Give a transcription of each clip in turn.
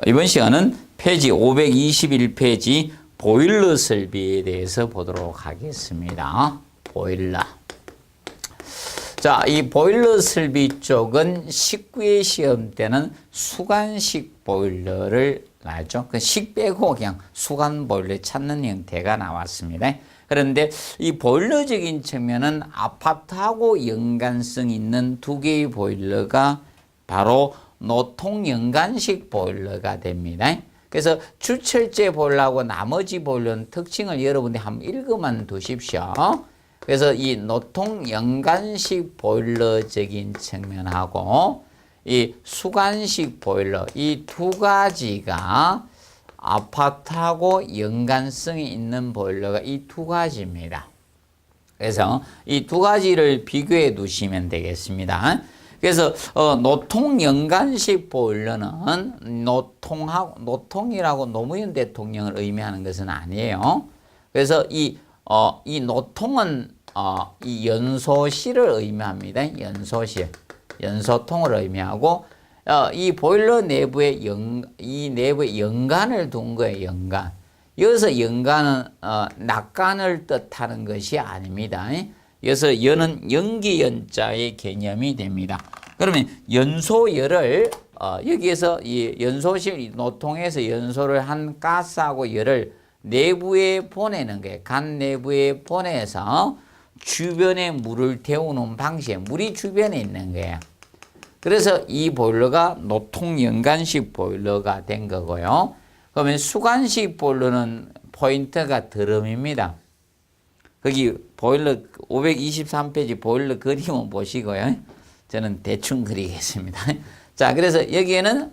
이번 시간은 페이지 521페이지 보일러 설비에 대해서 보도록 하겠습니다. 보일러. 자, 이 보일러 설비 쪽은 19회 시험 때는 수관식 보일러를 나왔죠. 그 식 빼고 그냥 수관 보일러 찾는 형태가 나왔습니다. 그런데 이 보일러적인 측면은 아파트하고 연관성 있는 두 개의 보일러가 바로 노통 연관식 보일러가 됩니다. 그래서 주철제 보일러하고 나머지 보일러는 특징을 여러분들이 한번 읽어만 두십시오. 그래서 이 노통 연관식 보일러적인 측면하고 이 수관식 보일러 이 두 가지가 아파트하고 연관성이 있는 보일러가 이 두 가지입니다. 그래서 이 두 가지를 비교해 두시면 되겠습니다. 그래서 노통 연관식 보일러는 노통이라고 노무현 대통령을 의미하는 것은 아니에요. 그래서 이 노통은 이 연소실을 의미합니다. 연소통을 의미하고 이 보일러 내부에 이 내부에 연관을 둔 거예요. 연관. 여기서 연관은 낙관을 뜻하는 것이 아닙니다. 여기서 연은 연기연자의 개념이 됩니다. 그러면 연소열을 여기에서 이 연소실 노통에서 연소를 한 가스하고 열을 내부에 보내는 거예요. 간 내부에 보내서 주변에 물을 데우는 방식에 물이 주변에 있는 거예요. 그래서 이 보일러가 노통 연관식 보일러가 된 거고요. 그러면 수관식 보일러는 포인트가 드럼입니다. 거기 보일러 523페이지 보일러 그림을 보시고요. 저는 대충 그리겠습니다. 자, 그래서 여기에는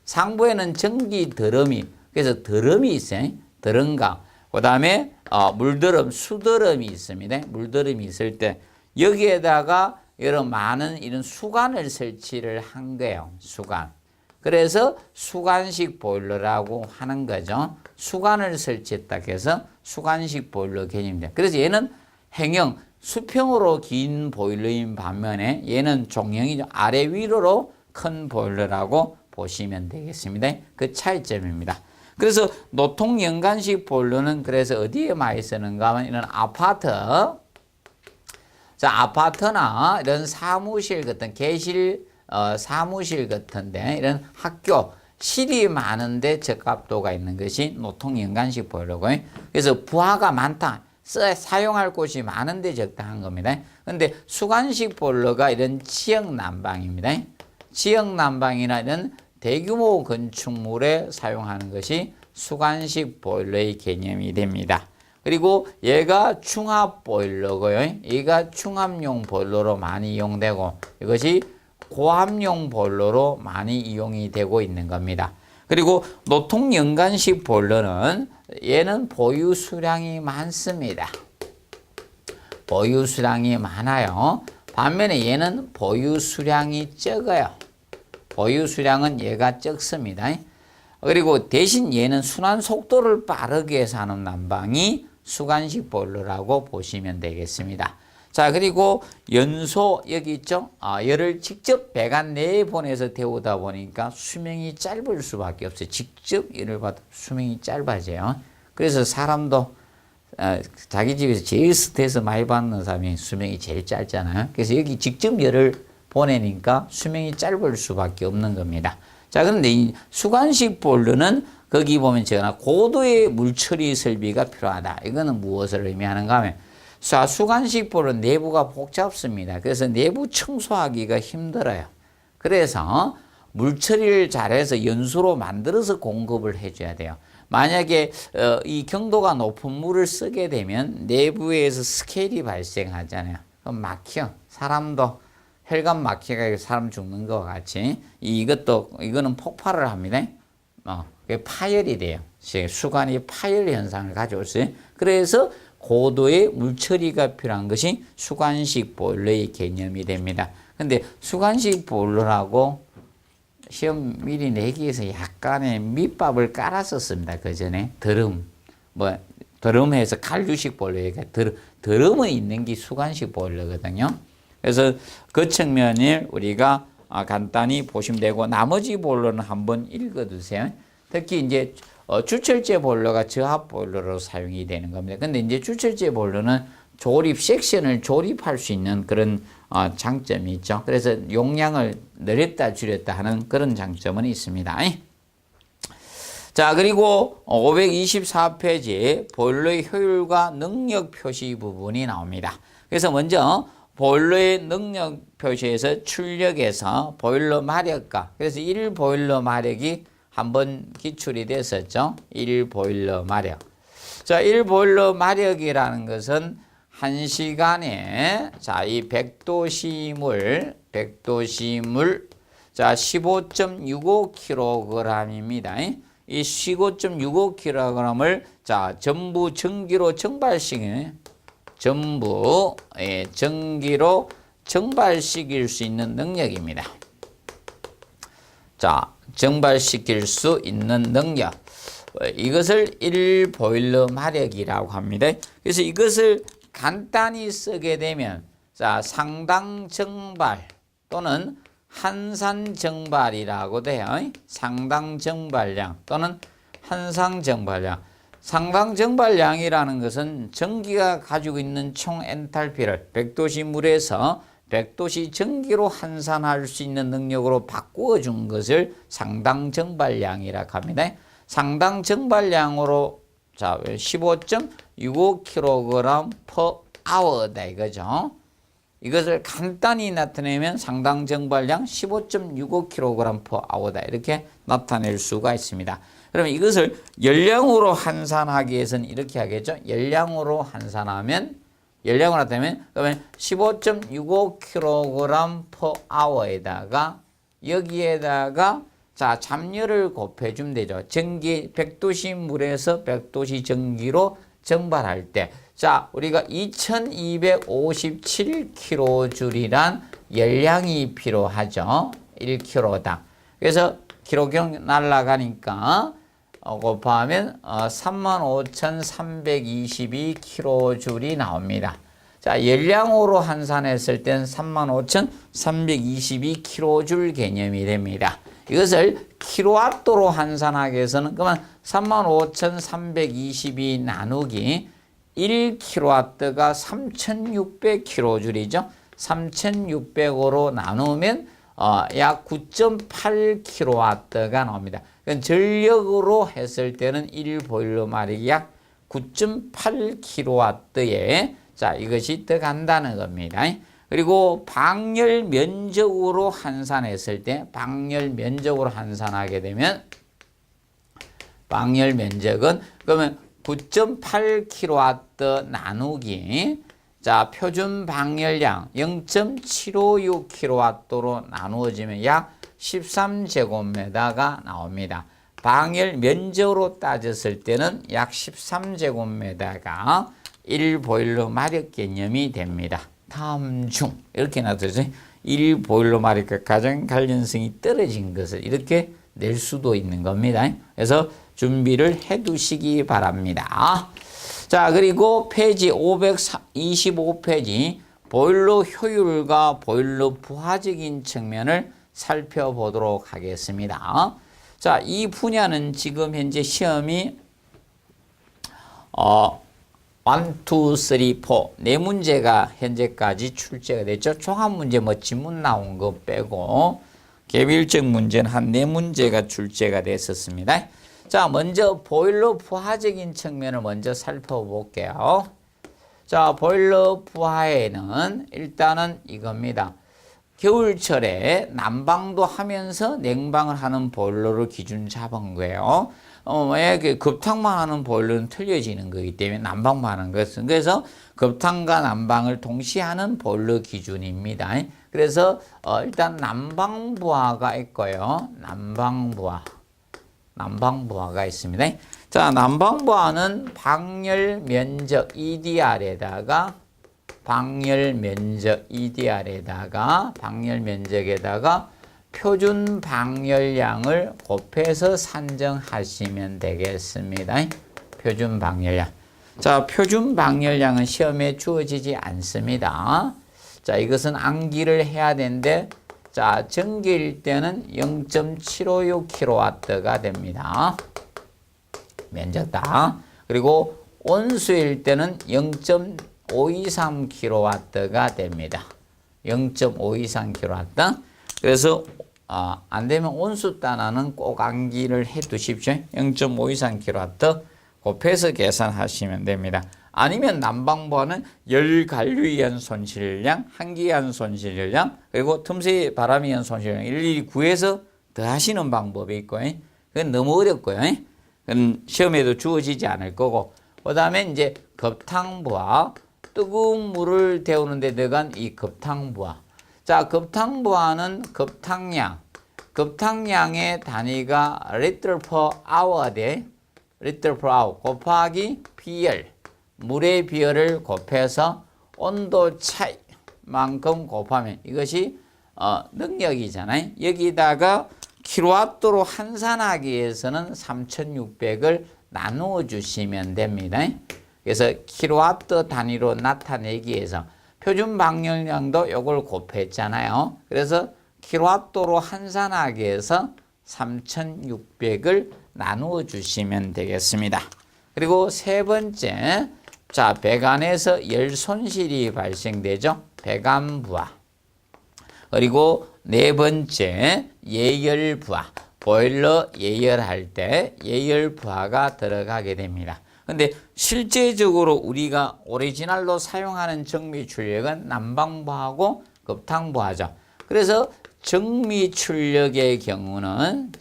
상부에는 전기 드럼이 그래서 드럼이 있어요. 드럼과 그 다음에 물드럼, 수드럼이 있습니다. 물드럼이 있을 때 여기에다가 여러 많은 이런 수관을 설치를 한 거예요. 수관. 그래서 수관식 보일러라고 하는 거죠. 수관을 설치했다 해서 수관식 보일러 개념입니다. 그래서 얘는 행형, 수평으로 긴 보일러인 반면에 얘는 종형이죠. 아래 위로로 큰 보일러라고 보시면 되겠습니다. 그 차이점입니다. 그래서 노통 연관식 보일러는 그래서 어디에 많이 쓰는가 하면 이런 아파트, 자, 아파트나 이런 사무실 같은 개실, 사무실 같은데 이런 학교, 실이 많은데 적합도가 있는 것이 노통 연관식 보일러고요. 그래서 부하가 많다. 사용할 곳이 많은데 적당한 겁니다. 그런데 수관식 보일러가 이런 지역 난방입니다. 지역 난방이나 이런 대규모 건축물에 사용하는 것이 수관식 보일러의 개념이 됩니다. 그리고 얘가 중합 보일러고요. 얘가 중합용 보일러로 많이 이용되고 이것이 고압용 보일러로 많이 이용이 되고 있는 겁니다. 그리고 노통 연관식 보일러는 얘는 보유 수량이 많습니다. 보유 수량이 많아요. 반면에 얘는 보유 수량이 적어요. 보유 수량은 얘가 적습니다. 그리고 대신 얘는 순환 속도를 빠르게 해서 하는 난방이 수관식 보일러라고 보시면 되겠습니다. 자, 그리고 연소 여기 있죠. 열을 직접 배관 내에 보내서 데우다 보니까 수명이 짧을 수밖에 없어요. 직접 열을 받아 수명이 짧아져요. 그래서 사람도 자기 집에서 제일 스트레스 많이 받는 사람이 수명이 제일 짧잖아요. 그래서 여기 직접 열을 보내니까 수명이 짧을 수밖에 없는 겁니다. 자, 그런데 이 수관식 보일러는 거기 보면 제가 고도의 물처리 설비가 필요하다. 이거는 무엇을 의미하는가 하면 수관식 보일러 내부가 복잡습니다. 그래서 내부 청소하기가 힘들어요. 그래서 물처리를 잘해서 연소로 만들어서 공급을 해줘야 돼요. 만약에 이 경도가 높은 물을 쓰게 되면 내부에서 스케일이 발생하잖아요. 그럼 막혀. 사람도 혈관 막혀가 사람 죽는 것과 같이 이거는 폭발을 합니다. 파열이 돼요. 수관이 파열 현상을 가져올 수 있어요. 그래서 고도의 물처리가 필요한 것이 수관식 보일러의 개념이 됩니다. 근데 수관식 보일러라고 시험 미리 내기 위해서 약간의 밑밥을 깔았었습니다. 그 전에 드럼에서 간류식 보일러가 드럼에 있는 게 수관식 보일러거든요. 그래서 그 측면을 우리가 간단히 보시면 되고 나머지 보일러는 한번 읽어두세요. 특히 이제 주철제 보일러가 저압 보일러로 사용이 되는 겁니다. 근데 이제 주철제 보일러는 조립 섹션을 조립할 수 있는 그런 장점이 있죠. 그래서 용량을 늘렸다 줄였다 하는 그런 장점은 있습니다. 자, 그리고 524페이지에 보일러의 효율과 능력 표시 부분이 나옵니다. 그래서 먼저 보일러의 능력 표시에서 출력에서 보일러 마력과, 그래서 1보일러 마력이 한번 기출이 됐었죠. 1보일러 마력. 자, 1보일러 마력이라는 것은 1시간에 자, 이 100도씨물 자, 15.65kg입니다. 이 15.65kg을 자, 전부 전기로 증발시키는 전기로 증발시킬 수 있는 능력입니다. 자, 증발시킬 수 있는 능력. 이것을 1보일러 마력이라고 합니다. 그래서 이것을 간단히 쓰게 되면 자, 상당 증발 또는 한산 증발이라고 돼요. 상당 증발량 또는 한상 증발량. 상당 증발량이라는 것은 전기가 가지고 있는 총 엔탈피를 100도씨 물에서 100도씨 전기로 환산할 수 있는 능력으로 바꾸어 준 것을 상당 증발량이라고 합니다. 상당 증발량으로 자, 15.65kg per hour다 이거죠. 이것을 간단히 나타내면 상당 증발량 15.65kg per hour다 이렇게 나타낼 수가 있습니다. 그러면 이것을 열량으로 환산하기 위해서는 이렇게 하겠죠. 열량으로 환산하면 열량으로 나타내면 그러면 15.65kg per hour에다가 여기에다가 자, 잠열을 곱해주면 되죠. 전기 100도씨 물에서 100도씨 전기로 증발할 때 자, 우리가 2257kJ이란 열량이 필요하죠. 1kg당. 그래서 킬로경 날아가니까 곱하면 35,322kJ이 나옵니다. 자, 열량으로 환산했을 때는 35,322kJ 개념이 됩니다. 이것을 킬로와트로 환산하기 위해서는 그러면 35,322 나누기 1kW가 3,600kJ이죠. 3,600으로 나누면 약 9.8kW가 나옵니다. 그러니까 전력으로 했을 때는 1보일러 마력이 약 9.8kW에 자, 이것이 들어간다는 겁니다. 그리고 방열 면적으로 환산했을 때 방열 면적으로 환산하게 되면 방열 면적은 그러면 9.8kW 나누기 자, 표준 방열량 0.756kW로 나누어지면 약 13제곱미터가 나옵니다. 방열 면적으로 따졌을 때는 약 13제곱미터가 1보일러 마력 개념이 됩니다. 다음 중 이렇게 나타나죠. 1보일러 마력과 가장 관련성이 떨어진 것을 이렇게 낼 수도 있는 겁니다. 그래서 준비를 해 두시기 바랍니다. 자, 그리고 페이지 525페이지 보일러 효율과 보일러 부하적인 측면을 살펴보도록 하겠습니다. 자, 이 분야는 지금 현재 시험이 1, 2, 3, 4 네 문제가 현재까지 출제가 됐죠. 종합문제 뭐 지문 나온 거 빼고 개별적 문제는 한 네 문제가 출제가 됐었습니다. 자, 먼저 보일러 부하적인 측면을 먼저 살펴볼게요. 자, 보일러 부하에는 일단은 이겁니다. 겨울철에 난방도 하면서 냉방을 하는 보일러를 기준 잡은 거예요. 만약에 급탕만 하는 보일러는 틀려지는 거기 때문에 난방만 하는 것은 그래서 급탕과 난방을 동시에 하는 보일러 기준입니다. 그래서 일단 난방부하가 있고요. 난방부하가 있습니다. 자, 난방부하는 방열 면적 EDR에다가 방열 면적에다가 표준 방열량을 곱해서 산정하시면 되겠습니다. 표준 방열량. 자, 표준 방열량은 시험에 주어지지 않습니다. 자, 이것은 암기를 해야 되는데, 자, 전기일 때는 0.756kW가 됩니다. 면적당. 그리고 온수일 때는 0.523kW가 됩니다. 0.523kW. 그래서 안 되면 온수 단위는 꼭 암기를 해 두십시오. 0.523kW 곱해서 계산하시면 됩니다. 아니면 난방부하는 열관류에 의한 손실량, 한기에 의한 손실량, 그리고 틈새 바람에 의한 손실량 일일이 구해서 더하시는 방법이 있고요. 그건 너무 어렵고요. 그건 시험에도 주어지지 않을 거고. 그 다음에 이제 급탕부하, 뜨거운 물을 데우는 데 들어간 이 급탕부하. 자, 급탕부하는 급탕량의 단위가 리터 per hour 대 리터 per hour 곱하기 비열, 물의 비열을 곱해서 온도 차이만큼 곱하면 이것이 능력이잖아요. 여기다가 킬로와트로 환산하기 위해서는 3600을 나누어 주시면 됩니다. 그래서 킬로와트 단위로 나타내기 위해서 표준 방열량도 이걸 곱했잖아요. 그래서 킬로와트로 환산하기 위해서 3600을 나누어 주시면 되겠습니다. 그리고 세 번째, 자, 배관에서 열 손실이 발생되죠. 배관부하. 그리고 네 번째, 예열부하. 보일러 예열할 때 예열부하가 들어가게 됩니다. 근데 실제적으로 우리가 오리지널로 사용하는 정미출력은 난방부하고 급탕부하죠. 그래서 정미출력의 경우는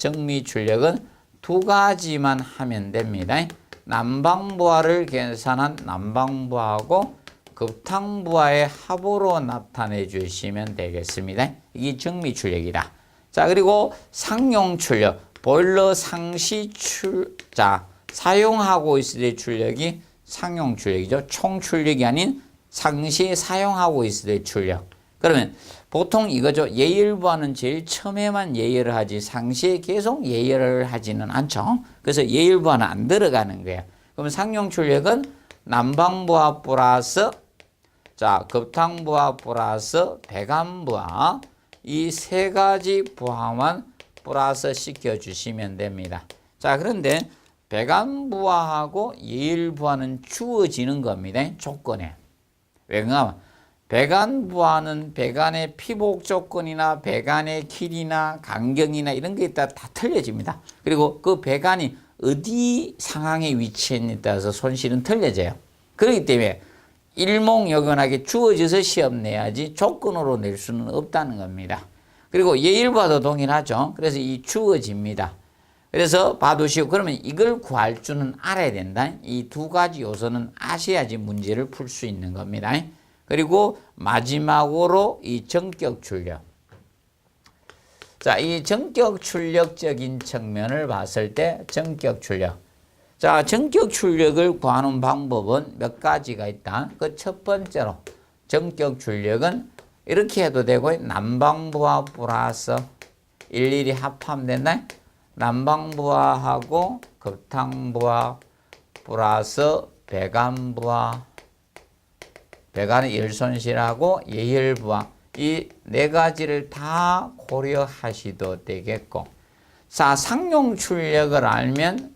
두 가지만 하면 됩니다. 난방부하를 계산한 난방부하고 급탕부하의 합으로 나타내 주시면 되겠습니다. 이게 정미출력이다. 자, 그리고 상용출력, 보일러 사용하고 있을 때 출력이 상용출력이죠. 총출력이 아닌 상시 사용하고 있을 때 출력. 그러면 보통 이거죠. 예열부하는 제일 처음에만 예열을 하지 상시에 계속 예열을 하지는 않죠. 그래서 예열부하는 안 들어가는 거예요. 그럼 상용출력은 난방부하 플러스 급탕부하 플러스 배관부하 이 세 가지 부하만 플러스 시켜주시면 됩니다. 자, 그런데 배관부하하고 예열부하는 주어지는 겁니다. 조건에. 왜냐하면 배관부하는 배관의 피복 조건이나 배관의 길이나 간격이나 이런 게 있다 다 틀려집니다. 그리고 그 배관이 어디 상황에 위치했냐에 따라서 손실은 틀려져요. 그렇기 때문에 일목요연하게 주어져서 시험 내야지 조건으로 낼 수는 없다는 겁니다. 그리고 예열부하도 동일하죠. 그래서 이 주어집니다. 그래서 봐두시고 그러면 이걸 구할 줄은 알아야 된다. 이 두 가지 요소는 아셔야지 문제를 풀 수 있는 겁니다. 그리고 마지막으로 이 전격 출력. 자, 이 전격 출력적인 측면을 봤을 때 전격 출력. 자, 전격 출력을 구하는 방법은 몇 가지가 있다. 그 첫 번째로 전격 출력은 이렇게 해도 되고 난방부하 플러스 일일이 합하면 된다. 난방부하하고 급탕부하 플러스 배관부하, 배관의 열손실하고 예열부하 이 네 가지를 다 고려하셔도 되겠고, 자, 상용 출력을 알면,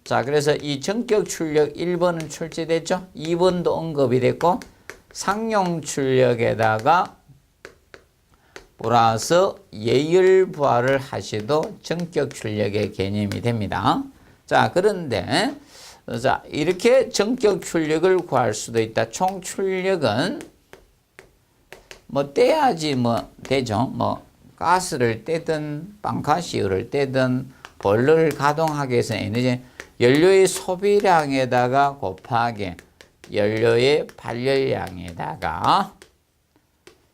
자, 그래서 이 전격 출력 1번은 출제됐죠. 2번도 언급이 됐고, 상용 출력에다가 플러스 예열부하를 하셔도 전격 출력의 개념이 됩니다. 자, 그런데 자, 이렇게 전격 출력을 구할 수도 있다. 총 출력은 뭐 떼야지 뭐 되죠. 뭐 가스를 떼든 방카시유를 떼든 보일러를 가동하기 위해서 에너지 연료의 소비량에다가 곱하기 연료의 발열량에다가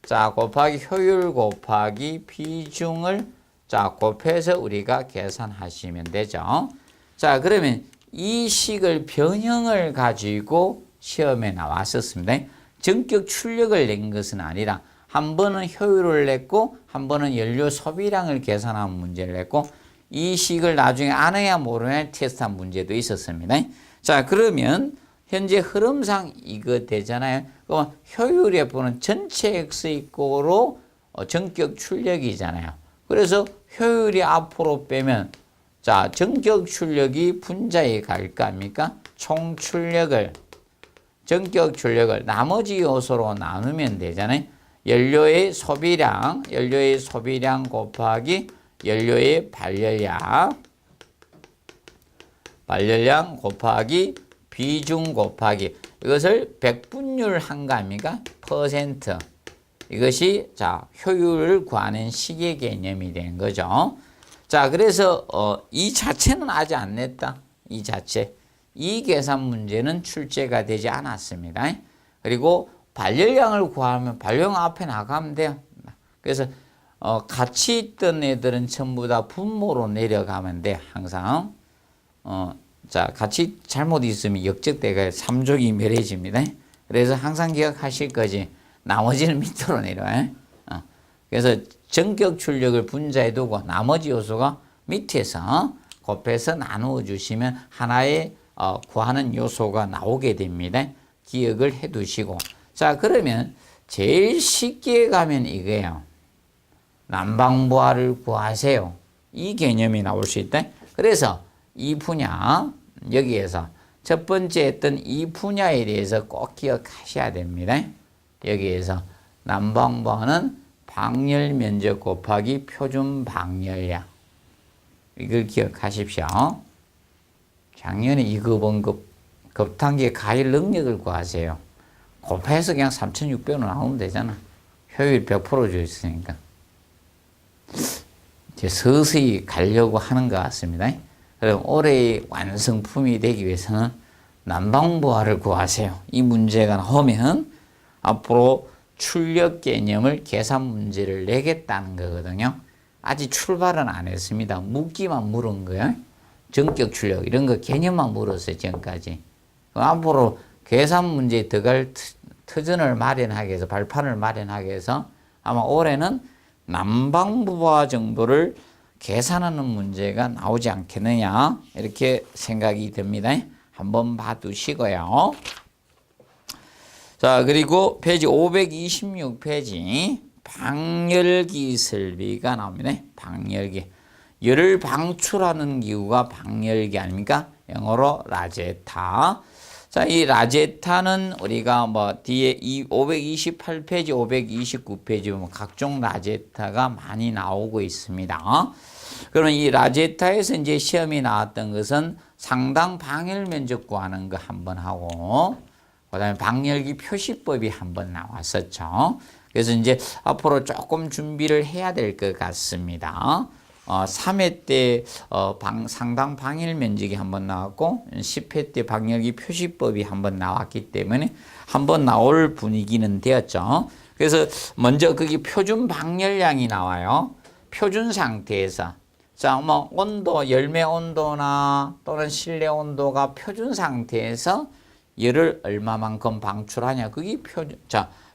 자 곱하기 효율 곱하기 비중을 자 곱해서 우리가 계산하시면 되죠. 자, 그러면 이 식을 변형을 가지고 시험에 나왔었습니다. 전격 출력을 낸 것은 아니라 한 번은 효율을 냈고 한 번은 연료 소비량을 계산한 문제를 냈고 이 식을 나중에 알아야 모르냐 테스트한 문제도 있었습니다. 자, 그러면 현재 흐름상 이거 되잖아요. 그럼 효율의 부는 전체 X 이꼬로 전격 출력이잖아요. 그래서 효율이 앞으로 빼면 자, 전격 출력이 분자에 갈 거 아닙니까? 총 출력을, 전격 출력을 나머지 요소로 나누면 되잖아요. 연료의 소비량 곱하기 연료의 발열량 곱하기 비중 곱하기 이것을 백분율 한 거 아닙니까? 퍼센트. 이것이 자, 효율을 구하는 식의 개념이 된 거죠. 자, 그래서 이 자체는 아직 안 냈다. 이 자체. 이 계산 문제는 출제가 되지 않았습니다. 그리고 발열량을 구하면 발열량 앞에 나가면 돼요. 그래서 같이 있던 애들은 전부 다 분모로 내려가면 돼. 항상. 자, 같이 잘못 있으면 역적대가 3족이 멸해집니다. 그래서 항상 기억하실 거지. 나머지는 밑으로 내려와요. 그래서 전격 출력을 분자에 두고 나머지 요소가 밑에서 곱해서 나누어 주시면 하나의 구하는 요소가 나오게 됩니다. 기억을 해 두시고. 자, 그러면 제일 쉽게 가면 이거예요. 난방부하를 구하세요. 이 개념이 나올 수 있다. 그래서 이 분야, 여기에서 첫 번째 했던 이 분야에 대해서 꼭 기억하셔야 됩니다. 여기에서 난방부하는 방열 면적 곱하기 표준 방열량. 이걸 기억하십시오. 작년에 2급원급 급단계 가열 능력을 구하세요. 곱해서 그냥 3,600원 나오면 되잖아. 효율 100% 줄 있으니까. 이제 서서히 가려고 하는 것 같습니다. 그럼 올해의 완성품이 되기 위해서는 난방부하를 구하세요. 이 문제가 나오면 앞으로 출력 개념을 계산 문제를 내겠다는 거거든요. 아직 출발은 안 했습니다. 묻기만 물은 거예요. 전격 출력 이런 거 개념만 물었어요. 지금까지. 앞으로 계산 문제에 들어갈 터전을 마련하기 위해서 발판을 마련하기 위해서 아마 올해는 난방부하 정도를 계산하는 문제가 나오지 않겠느냐 이렇게 생각이 듭니다. 한번 봐두시고요. 자, 그리고 페이지 526페이지 방열기 설비가 나옵니다. 방열기. 열을 방출하는 기구가 방열기 아닙니까? 영어로 라제타. 자, 이 라제타는 우리가 뭐 뒤에 528페이지, 529페이지 보면 각종 라제타가 많이 나오고 있습니다. 그럼 이 라제타에서 이제 시험이 나왔던 것은 상당 방열 면적 구하는 거 한번 하고, 그 다음에 방열기 표시법이 한번 나왔었죠. 그래서 이제 앞으로 조금 준비를 해야 될 것 같습니다. 3회 때 상당 방열 면적이 한번 나왔고 10회 때 방열기 표시법이 한번 나왔기 때문에 한번 나올 분위기는 되었죠. 그래서 먼저 거기 표준 방열량이 나와요. 표준 상태에서 자, 뭐 온도, 열매 온도나 또는 실내 온도가 표준 상태에서 열을 얼마만큼 방출하냐. 그게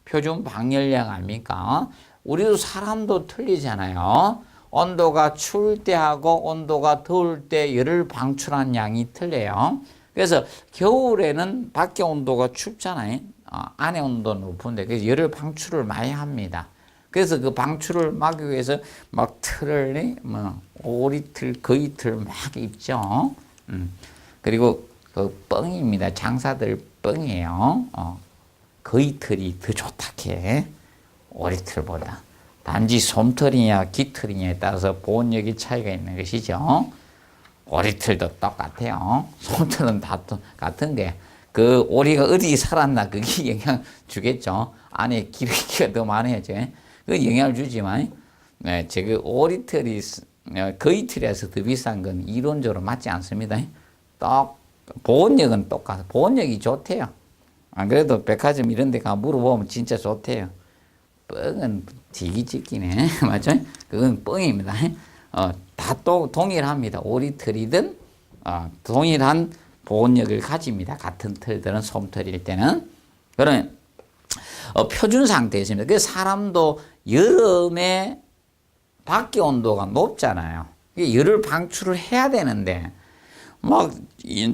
표준 방열량 아닙니까? 우리도 사람도 틀리잖아요. 온도가 추울 때하고 온도가 더울 때 열을 방출한 양이 틀려요. 그래서 겨울에는 밖에 온도가 춥잖아요. 안에 온도는 높은데 그래서 열을 방출을 많이 합니다. 그래서 그 방출을 막기 위해서 막 틀을 오리틀, 거위틀 막 입죠. 그리고 그 뻥입니다. 장사들 뻥이에요. 거위틀이 더 좋다 해. 오리틀보다. 단지 솜털이냐 깃털이냐에 따라서 보온력이 차이가 있는 것이죠. 오리틀도 똑같아요. 솜털은 다 같은 게 그 오리가 어디 살았나 그게 영향 주겠죠. 안에 기름기가 더 많아야죠. 그 영향을 주지만 네, 그 오리털이 거위털이라서 더 비싼 건 이론적으로 맞지 않습니다. 보온력은 똑같아. 보온력이 좋대요. 안 그래도 백화점 이런 데 가 물어보면 진짜 좋대요. 뻥은 되게 찍기네. 맞죠? 그건 뻥입니다. 다 또 동일합니다. 오리털이든, 동일한 보온력을 가집니다. 같은 털들은 솜털일 때는. 그러면, 표준 상태에 있습니다. 그래서 사람도 여름에 밖에 온도가 높잖아요. 열을 방출을 해야 되는데,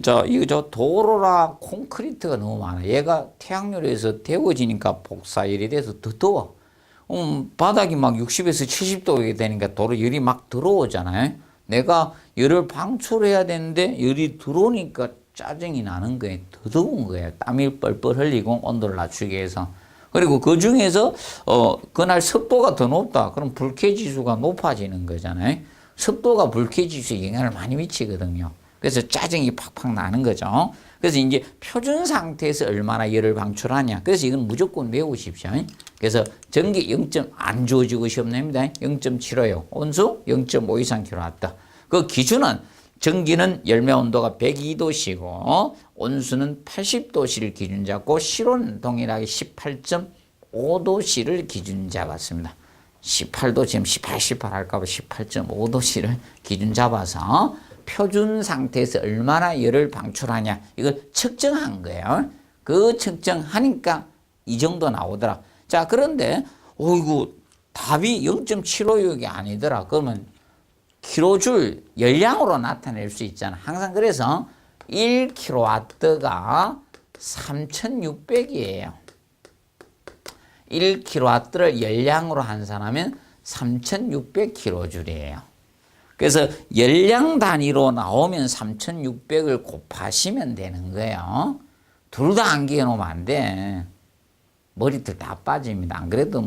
저 도로라 콘크리트가 너무 많아. 얘가 태양열에서 데워지니까 복사열이 돼서 더 더워. 바닥이 막 60에서 70도가 되니까 도로 열이 막 들어오잖아요. 내가 열을 방출해야 되는데 열이 들어오니까 짜증이 나는 거예요. 더 더운 거예요. 땀이 뻘뻘 흘리고 온도를 낮추기 위해서. 그리고 그 중에서 그날 습도가 더 높다. 그럼 불쾌지수가 높아지는 거잖아요. 습도가 불쾌지수에 영향을 많이 미치거든요. 그래서 짜증이 팍팍 나는 거죠. 그래서 이제 표준 상태에서 얼마나 열을 방출하냐. 그래서 이건 무조건 외우십시오. 그래서 전기 0. 안 주어지고 시험 냅니다. 0.75요. 온수 0.5 이상 킬로와트. 그 기준은 전기는 열매 온도가 102도씨고 온수는 80도씨를 기준 잡고 실온 동일하게 18.5도씨를 기준 잡았습니다. 18도 지금 18 할까봐 18.5도씨를 기준 잡아서 표준 상태에서 얼마나 열을 방출하냐 이걸 측정한 거예요. 그 측정하니까 이 정도 나오더라. 자, 그런데 어이구 답이 0.75육이 아니더라. 그러면 킬로줄 열량으로 나타낼 수 있잖아. 항상 그래서 1kW가 3600이에요. 1kW를 열량으로 환산하면 3600kJ이에요. 그래서 열량 단위로 나오면 3600을 곱하시면 되는 거예요. 둘 다 암기해 놓으면 안 돼. 머리들 다 빠집니다. 안 그래도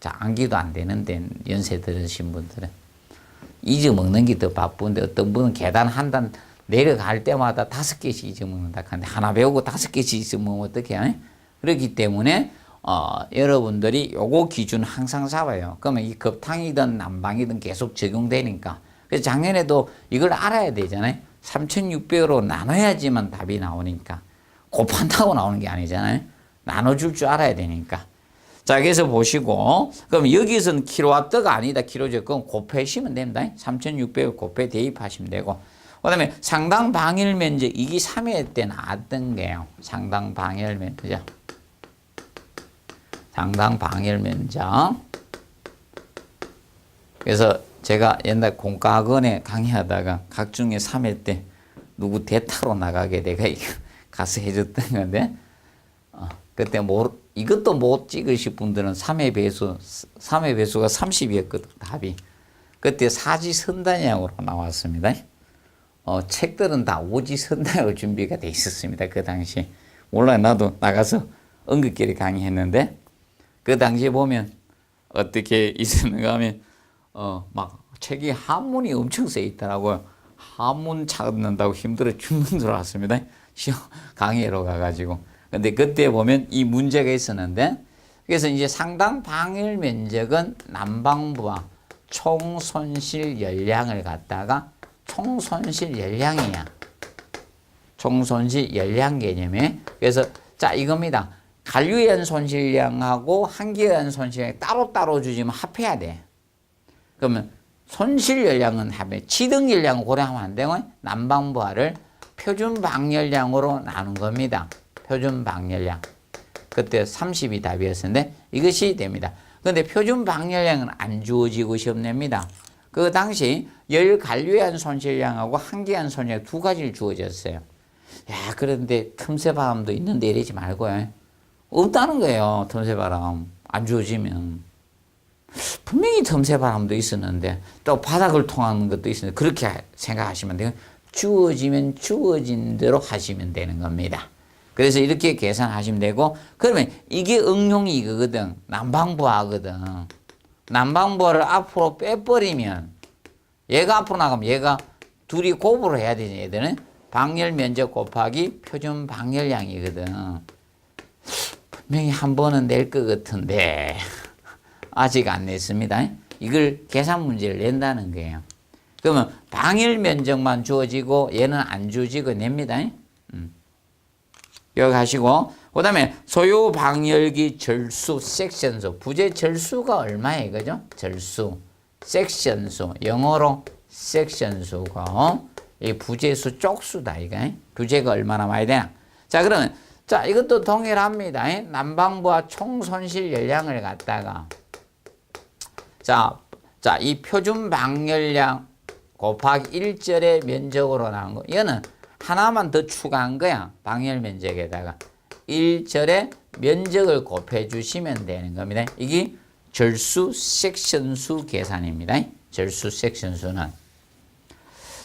암기도 안 되는데 연세 들으신 분들은. 잊어먹는 게 더 바쁜데 어떤 분은 계단 한 단 내려갈 때마다 5개씩 잊어먹는다 하는데 하나 배우고 5개씩 잊어먹으면 어떡해? 그렇기 때문에 여러분들이 요거 기준 항상 잡아요. 그러면 이 급탕이든 난방이든 계속 적용되니까. 그래서 작년에도 이걸 알아야 되잖아요. 3600으로 나눠야지만 답이 나오니까. 곱한다고 나오는 게 아니잖아요. 나눠줄 줄 알아야 되니까. 자, 그래서 보시고, 그럼 여기서는 킬로와트가 아니다. 킬로죠. 그럼 곱하시면 됩니다. 3600을 곱해 대입하시면 되고. 그 다음에 상당 방열 면적, 이게 3회 때 나왔던 게요. 상당 방열 면적. 상당 방열 면적. 그래서 제가 옛날 공과학원에 강의하다가 각중에 3회 때 누구 대타로 나가게 내가 가서 해줬던 건데, 그때 이것도 못 찍으실 분들은 3회 배수가 30이었거든, 답이. 그때 사지선다형으로 나왔습니다. 책들은 다 오지선다형으로 준비가 돼 있었습니다. 그 당시. 몰라요. 나도 나가서 언급끼리 강의했는데, 그 당시에 보면 어떻게 있었는가 하면, 막 책이 한문이 엄청 써 있더라고요. 한문 찾는다고 힘들어 죽는 줄 알았습니다. 강의로 가가지고. 근데 그때 보면 이 문제가 있었는데, 그래서 이제 상당 방열 면적은 난방부와 총 손실 열량을 갖다가 총 손실 열량이야. 총 손실 열량 개념에. 그래서 자, 이겁니다. 관류연 손실량하고 한기연 손실량이 따로따로 주지만 합해야 돼. 그러면 손실 열량은 합해. 치등 열량을 고려하면 안 되고 난방부하를 표준 방열량으로 나눈 겁니다. 표준 방열량. 그때 30이 답이었는데 이것이 됩니다. 그런데 표준 방열량은 안 주어지고 시험 냅니다. 그 당시 열 관류한 손실량하고 한기한 손실량 두 가지를 주어졌어요. 야, 그런데 틈새 바람도 있는데 이러지 말고요. 없다는 거예요. 틈새 바람. 안 주어지면. 분명히 틈새 바람도 있었는데 또 바닥을 통하는 것도 있었는데 그렇게 생각하시면 돼요. 주어지면 주어진 대로 하시면 되는 겁니다. 그래서 이렇게 계산하시면 되고, 그러면 이게 응용이 이거거든. 난방부하거든. 난방부를 앞으로 빼버리면 얘가 앞으로 나가면 얘가 둘이 곱으로 해야 되지. 얘들은 방열 면적 곱하기 표준 방열량이거든. 분명히 한 번은 낼 것 같은데 아직 안 냈습니다. 이걸 계산 문제를 낸다는 거예요. 그러면 방열 면적만 주어지고 얘는 안 주어지고 냅니다. 기억하시고, 그 다음에 소요 방열기 절수 섹션수, 부재 절수가 얼마예요? 그죠? 절수, 섹션수, 영어로 섹션수고, 이 부재수 쪽수다, 이거. 부재가 얼마나 많이 되나? 자, 그러면, 자, 이것도 동일합니다. 난방부와 총 손실 열량을 갖다가, 자, 이 표준 방열량 곱하기 1절의 면적으로 나온 거, 이거는 하나만 더 추가한 거야. 방열 면적에다가 1절의 면적을 곱해 주시면 되는 겁니다. 이게 절수 섹션수 계산입니다. 절수 섹션수는.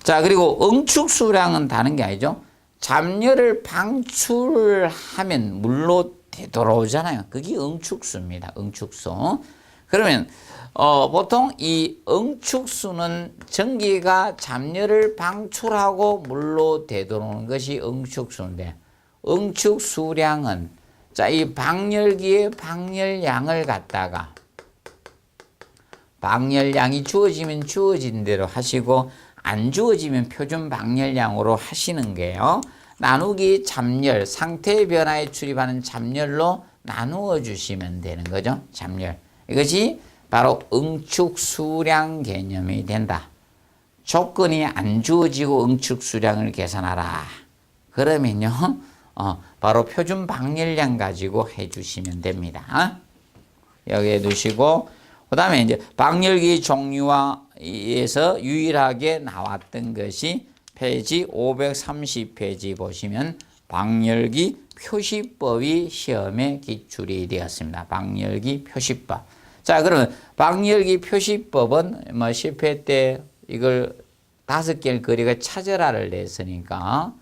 자, 그리고 응축수량은 다른 게 아니죠. 잡열을 방출하면 물로 되돌아오잖아요. 그게 응축수입니다. 응축수. 그러면 보통 이 응축수는 전기가 잡열을 방출하고 물로 되돌아오는 것이 응축수인데, 응축수량은 자, 이 방열기의 방열량을 갖다가 방열량이 주어지면 주어진 대로 하시고 안 주어지면 표준 방열량으로 하시는 거예요. 나누기 잡열, 상태 변화에 출입하는 잡열로 나누어 주시면 되는 거죠. 잡열. 이것이 바로 응축수량 개념이 된다. 조건이 안 주어지고 응축수량을 계산하라. 그러면요, 바로 표준 방열량 가지고 해주시면 됩니다. 여기에 두시고, 그 다음에 이제 방열기 종류에서 유일하게 나왔던 것이 페이지 530페이지 보시면 방열기 표시법이 시험에 기출이 되었습니다. 방열기 표시법. 자, 그러면 방열기 표시법은 뭐 10회 때 이걸 5개를 그리고 찾으라를 냈으니까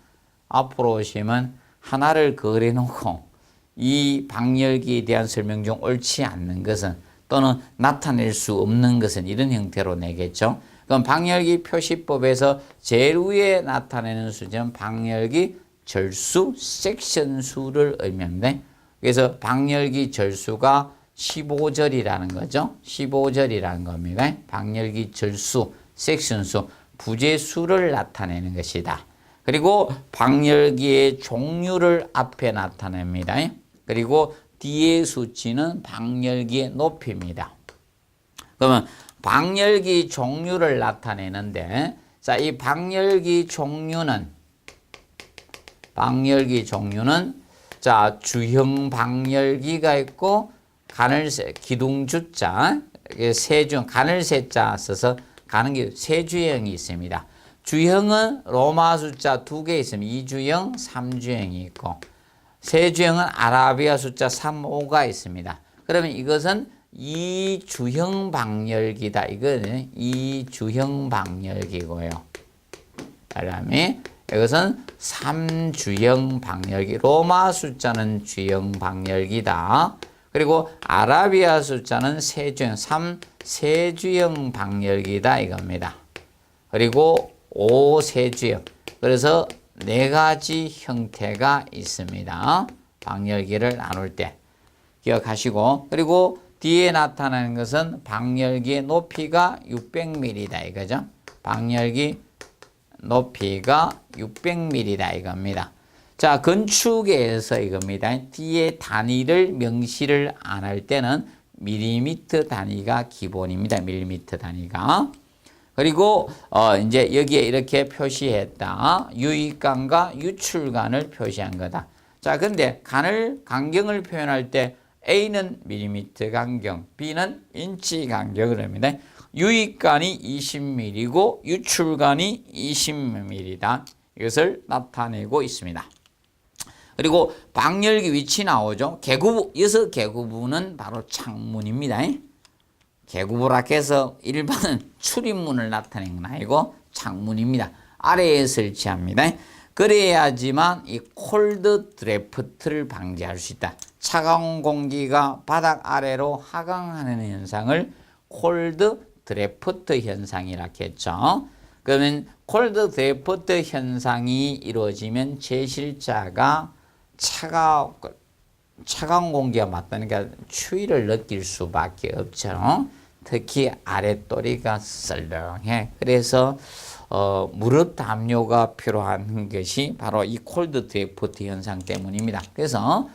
앞으로 오시면 하나를 그려놓고 이 방열기에 대한 설명 중 옳지 않는 것은 또는 나타낼 수 없는 것은 이런 형태로 내겠죠. 그럼 방열기 표시법에서 제일 위에 나타내는 수는 방열기 절수 섹션수를 의미합니다. 그래서 방열기 절수가 15절이라는 거죠. 15절이라는 겁니다. 방열기 절수 섹션수 부재수를 나타내는 것이다. 그리고 방열기의 종류를 앞에 나타냅니다. 그리고 뒤의 수치는 방열기의 높이입니다. 그러면 방열기 종류를 나타내는데, 자, 이 방열기 종류는 자, 주형 방열기가 있고 가늘세 기둥주자 세중 가늘세자 써서 가는 게 세주형이 있습니다. 주형은 로마 숫자 2개 있으면 2주형, 3주형이 있고, 세주형은 아라비아 숫자 3, 5가 있습니다. 그러면 이것은 2주형 방열기다. 이거는 2주형 방열기고요. 그다음에 이것은 3주형 방열기. 로마 숫자는 주형 방열기다. 그리고 아라비아 숫자는 세주형, 3세주형 방열기다 이겁니다. 그리고 5세주형. 그래서 4가지 형태가 있습니다. 방열기를 나눌 때 기억하시고, 그리고 뒤에 나타나는 것은 방열기의 높이가 600mm다 이거죠. 방열기 높이가 600mm다 이겁니다. 자, 건축에서 이겁니다. 뒤에 단위를 명시를 안 할 때는 밀리미터 단위가 기본입니다. 밀리미터 단위가. 그리고 이제 여기에 이렇게 표시했다. 유입간과 유출간을 표시한 거다. 자, 근데 간경을 표현할 때 A는 밀리미터 간경, B는 인치 간경을 합니다. 유입간이 20mm고 유출간이 20mm다. 이것을 나타내고 있습니다. 그리고 방열기 위치 나오죠. 개구부, 6개구부는 바로 창문입니다. 개구부라 해서 일반은 출입문을 나타내는 건 아니고 창문입니다. 아래에 설치합니다. 그래야지만 이 콜드 드래프트를 방지할 수 있다. 차가운 공기가 바닥 아래로 하강하는 현상을 콜드 드래프트 현상이라 했죠. 그러면 콜드 드래프트 현상이 이루어지면 제실자가 차가운 공기가 맞다니까 추위를 느낄 수밖에 없죠. 특히 아랫도리가 썰렁해. 그래서 무릎 담요가 필요한 것이 바로 이 콜드 드래프트 현상 때문입니다. 그래서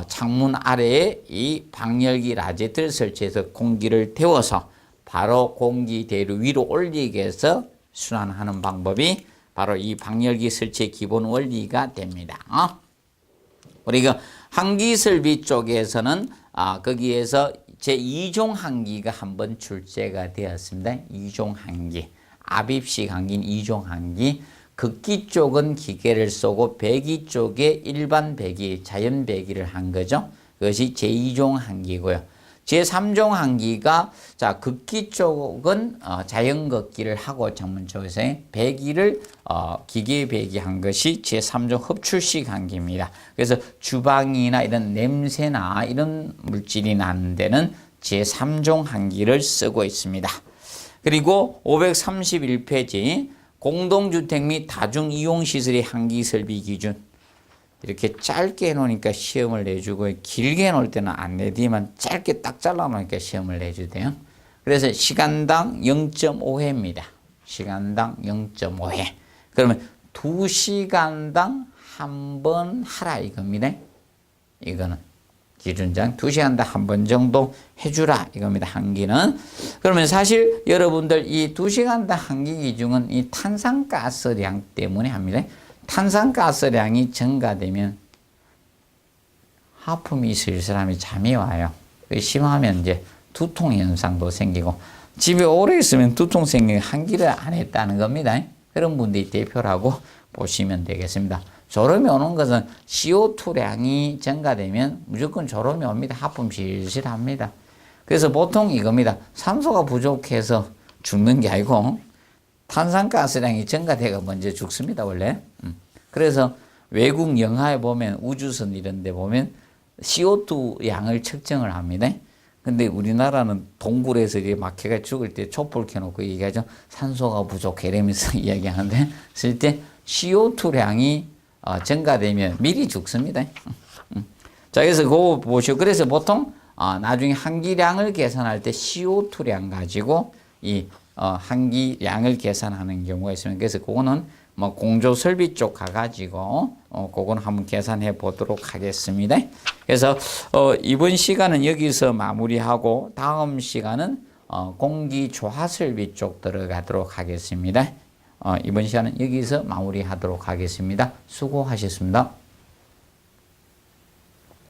창문 아래에 이 방열기 라제트를 설치해서 공기를 데워서 바로 공기 대류 위로 올리게 해서 순환하는 방법이 바로 이 방열기 설치의 기본 원리가 됩니다. 우리가 항기설비 쪽에서는 거기에서 제2종 항기가 한번 출제가 되었습니다. 2종 항기, 압입식 항기인 2종 항기. 극기 쪽은 기계를 쏘고 배기 쪽에 일반 배기, 자연 배기를 한 거죠. 그것이 제2종 항기고요. 제3종 항기가 자 걷기 쪽은 자연 걷기를 하고 전문적에서 배기를 기계 배기한 것이 제3종 흡출식 항기입니다. 그래서 주방이나 이런 냄새나 이런 물질이 나는 데는 제3종 항기를 쓰고 있습니다. 그리고 531페이지 공동주택 및 다중이용시설의 항기 설비 기준. 이렇게 짧게 해놓으니까 시험을 내주고 길게 해놓을 때는 안 내지만 짧게 딱 잘라놓으니까 시험을 내주대요. 그래서 시간당 0.5회입니다. 시간당 0.5회. 그러면 2시간당 한 번 하라 이겁니다. 이거는 기준장 2시간당 한 번 정도 해주라 이겁니다. 항기는. 그러면 사실 여러분들 이 2시간당 항기 기준은 이 탄산가스량 때문에 합니다. 탄산가스량이 증가되면 하품이 있을 사람이 잠이 와요. 심하면 이제 두통 현상도 생기고 집에 오래 있으면 두통 생기고 항기를 안 했다는 겁니다. 그런 분들이 대표라고 보시면 되겠습니다. 졸음이 오는 것은 CO2량이 증가되면 무조건 졸음이 옵니다. 하품 실실 합니다. 그래서 보통 이겁니다. 산소가 부족해서 죽는 게 아니고 탄산가스량이 증가되가 먼저 죽습니다, 원래. 그래서 외국 영화에 보면 우주선 이런 데 보면 CO2 양을 측정을 합니다. 근데 우리나라는 동굴에서 이렇게 막혀가 죽을 때 촛불 켜놓고 얘기하죠. 산소가 부족해 이러면서 이야기하는데 실제 CO2량이 증가되면 미리 죽습니다. 자, 그래서 그거 보시고 그래서 보통 나중에 항기량을 계산할 때 CO2량 가지고 이 항기량을 계산하는 경우가 있습니다. 그래서 그거는 뭐 공조 설비 쪽 가가지고 그거는 한번 계산해 보도록 하겠습니다. 그래서 이번 시간은 여기서 마무리하고 다음 시간은 공기 조화 설비 쪽 들어가도록 하겠습니다. 이번 시간은 여기서 마무리하도록 하겠습니다. 수고하셨습니다.